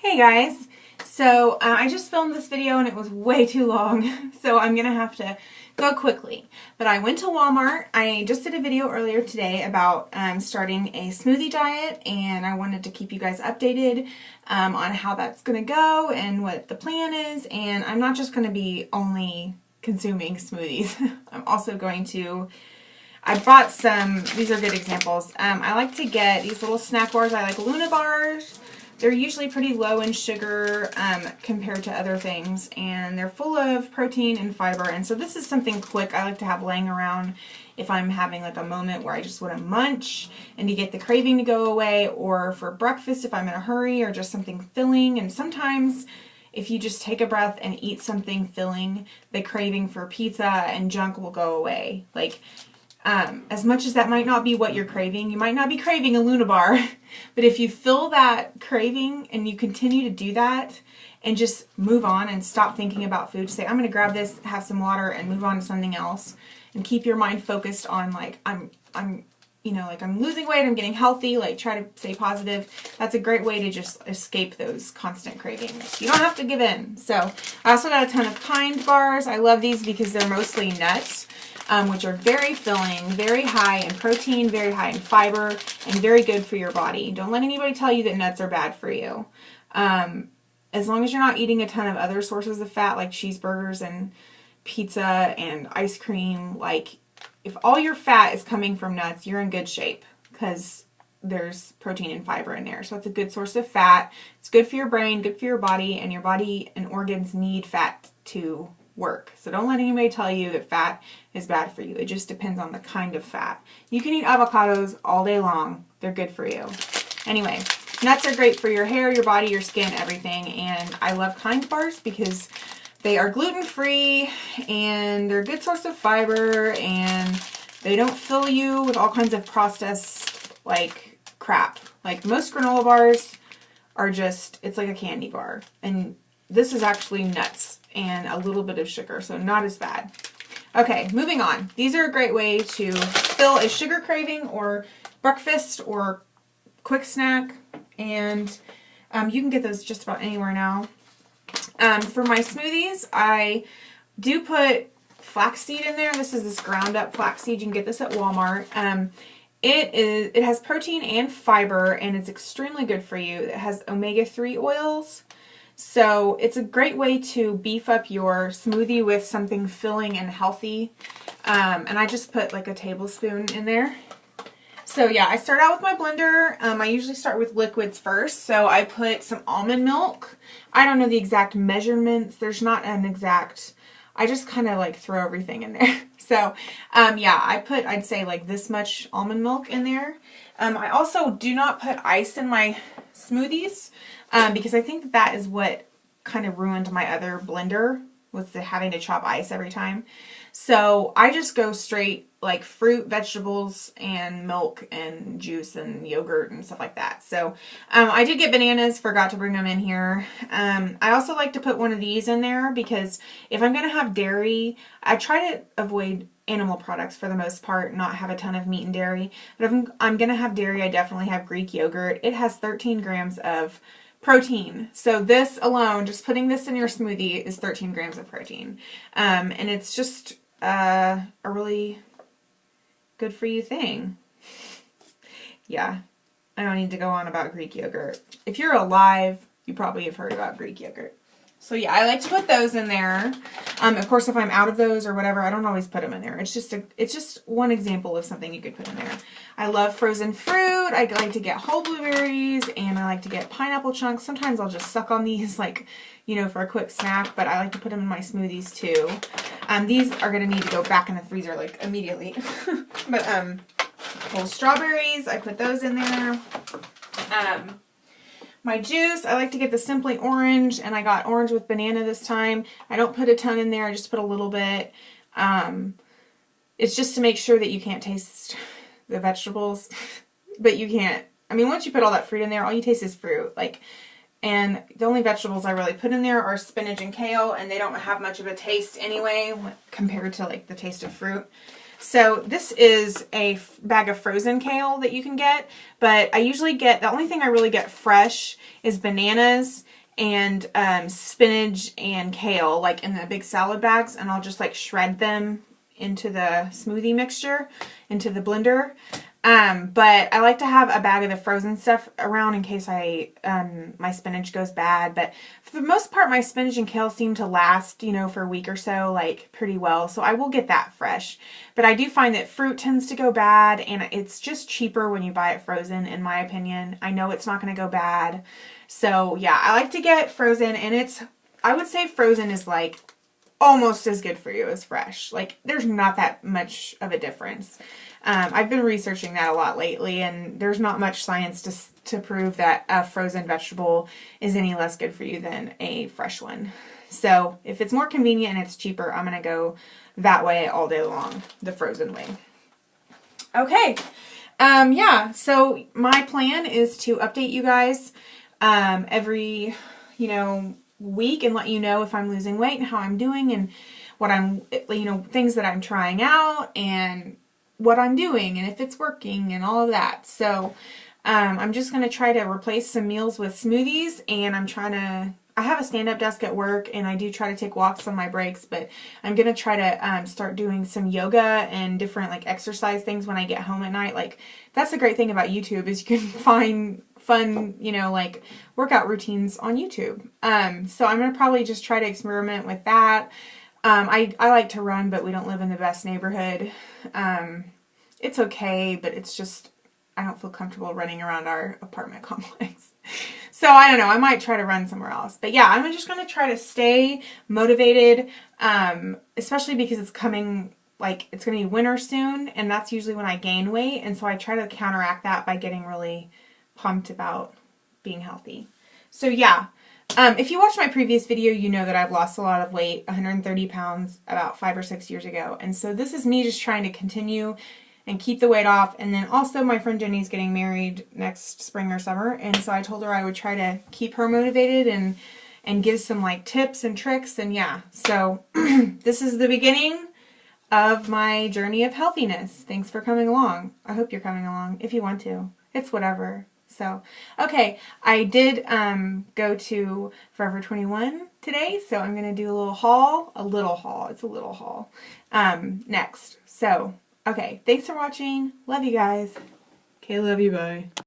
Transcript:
Hey guys, so I just filmed this video and it was way too long, so I'm gonna have to go quickly. But I went to Walmart. I just did a video earlier today about starting a smoothie diet, and I wanted to keep you guys updated on how that's gonna go and what the plan is. And I'm not just gonna be only consuming smoothies. I'm also going to I bought some, these are good examples. I like to get these little snack bars. I like Luna bars. They're usually pretty low in sugar compared to other things, and they're full of protein and fiber. And so this is something quick I like to have laying around if I'm having like a moment where I just want to munch and to get the craving to go away, or for breakfast if I'm in a hurry, or just something filling. And sometimes if you just take a breath and eat something filling, the craving for pizza and junk will go away. Like, as much as that might not be what you're craving, you might not be craving a Luna bar, but if you fill that craving and you continue to do that and just move on and stop thinking about food, say, I'm going to grab this, have some water, and move on to something else, and keep your mind focused on like, I'm losing weight, I'm getting healthy, like try to stay positive. That's a great way to just escape those constant cravings. You don't have to give in. So I also got a ton of Kind bars. I love these because they're mostly nuts. Which are very filling, very high in protein, very high in fiber, and very good for your body. Don't let anybody tell you that nuts are bad for you. As long as you're not eating a ton of other sources of fat like cheeseburgers and pizza and ice cream, like if all your fat is coming from nuts, you're in good shape because there's protein and fiber in there. So it's a good source of fat. It's good for your brain, good for your body and organs need fat to work. So don't let anybody tell you that fat is bad for you. It just depends on the kind of fat. You can eat avocados all day long. They're good for you. Anyway, nuts are great for your hair, your body, your skin, everything. And I love Kind bars because they are gluten-free and they're a good source of fiber, and they don't fill you with all kinds of processed like crap. Like most granola bars are just, it's like a candy bar. And this is actually nuts and a little bit of sugar, so not as bad. Okay, moving on. These are a great way to fill a sugar craving or breakfast or quick snack, and you can get those just about anywhere now. For my smoothies, I do put flaxseed in there. This is this ground up flaxseed. You can get this at Walmart. It has protein and fiber, and it's extremely good for you. It has omega-3 oils. So it's a great way to beef up your smoothie with something filling and healthy. And I just put like a tablespoon in there. So yeah, I start out with my blender. I usually start with liquids first. So I put some almond milk. I don't know the exact measurements. There's not an exact, I just kind of like throw everything in there. So yeah, I'd say like this much almond milk in there. I also do not put ice in my smoothies because I think that is what kind of ruined my other blender, was having to chop ice every time. So I just go straight like fruit, vegetables, and milk and juice and yogurt and stuff like that. So I did get bananas, forgot to bring them in here. I also like to put one of these in there because if I'm going to have dairy, I try to avoid animal products for the most part, not have a ton of meat and dairy. But if I'm going to have dairy, I definitely have Greek yogurt. It has 13 grams of protein. So this alone, just putting this in your smoothie, is 13 grams of protein. And it's just a really good for you thing. Yeah, I don't need to go on about Greek yogurt. If you're alive, you probably have heard about Greek yogurt. So yeah, I like to put those in there. Of course, if I'm out of those or whatever, I don't always put them in there. It's just one example of something you could put in there. I love frozen fruit. I like to get whole blueberries, and I like to get pineapple chunks. Sometimes I'll just suck on these, like, you know, for a quick snack, but I like to put them in my smoothies too. These are going to need to go back in the freezer like immediately. But whole strawberries, I put those in there. My juice, I like to get the Simply Orange, and I got orange with banana this time. I don't put a ton in there, I just put a little bit. It's just to make sure that you can't taste the vegetables, but you can't. I mean, once you put all that fruit in there, all you taste is fruit. Like, and the only vegetables I really put in there are spinach and kale, and they don't have much of a taste anyway compared to like the taste of fruit. So this is a bag of frozen kale that you can get, but I usually get, the only thing I really get fresh is bananas and spinach and kale like in the big salad bags, and I'll just like shred them into the smoothie mixture, into the blender. But I like to have a bag of the frozen stuff around in case my spinach goes bad. But for the most part, my spinach and kale seem to last, you know, for a week or so, like pretty well. So I will get that fresh. But I do find that fruit tends to go bad, and it's just cheaper when you buy it frozen, in my opinion. I know it's not going to go bad. So yeah, I like to get frozen, and I would say frozen is like almost as good for you as fresh. Like there's not that much of a difference. I've been researching that a lot lately, and there's not much science to prove that a frozen vegetable is any less good for you than a fresh one. So if it's more convenient and it's cheaper, I'm going to go that way all day long, the frozen way. Okay. Yeah, so my plan is to update you guys every, you know, week and let you know if I'm losing weight and how I'm doing and what I'm, you know, things that I'm trying out and what I'm doing and if it's working and all of that. So I'm just going to try to replace some meals with smoothies, and I have a stand-up desk at work, and I do try to take walks on my breaks, but I'm going to try to start doing some yoga and different like exercise things when I get home at night. Like that's the great thing about YouTube is you can find fun, you know, like workout routines on YouTube. So I'm going to probably just try to experiment with that. I like to run, but we don't live in the best neighborhood. It's okay, but it's just, I don't feel comfortable running around our apartment complex. So I don't know, I might try to run somewhere else. But yeah, I'm just going to try to stay motivated, especially because it's coming, like it's going to be winter soon, and that's usually when I gain weight. And so I try to counteract that by getting really pumped about being healthy. So yeah. If you watched my previous video, you know that I've lost a lot of weight, 130 pounds, about 5 or 6 years ago. And so this is me just trying to continue and keep the weight off. And then also my friend Jenny's getting married next spring or summer. And so I told her I would try to keep her motivated and give some like tips and tricks. And yeah, so this is the beginning of my journey of healthiness. Thanks for coming along. I hope you're coming along if you want to. It's whatever. So, okay, I did go to Forever 21 today, so I'm going to do a little haul, it's a little haul, next. So, okay, thanks for watching, love you guys. Okay, love you, bye.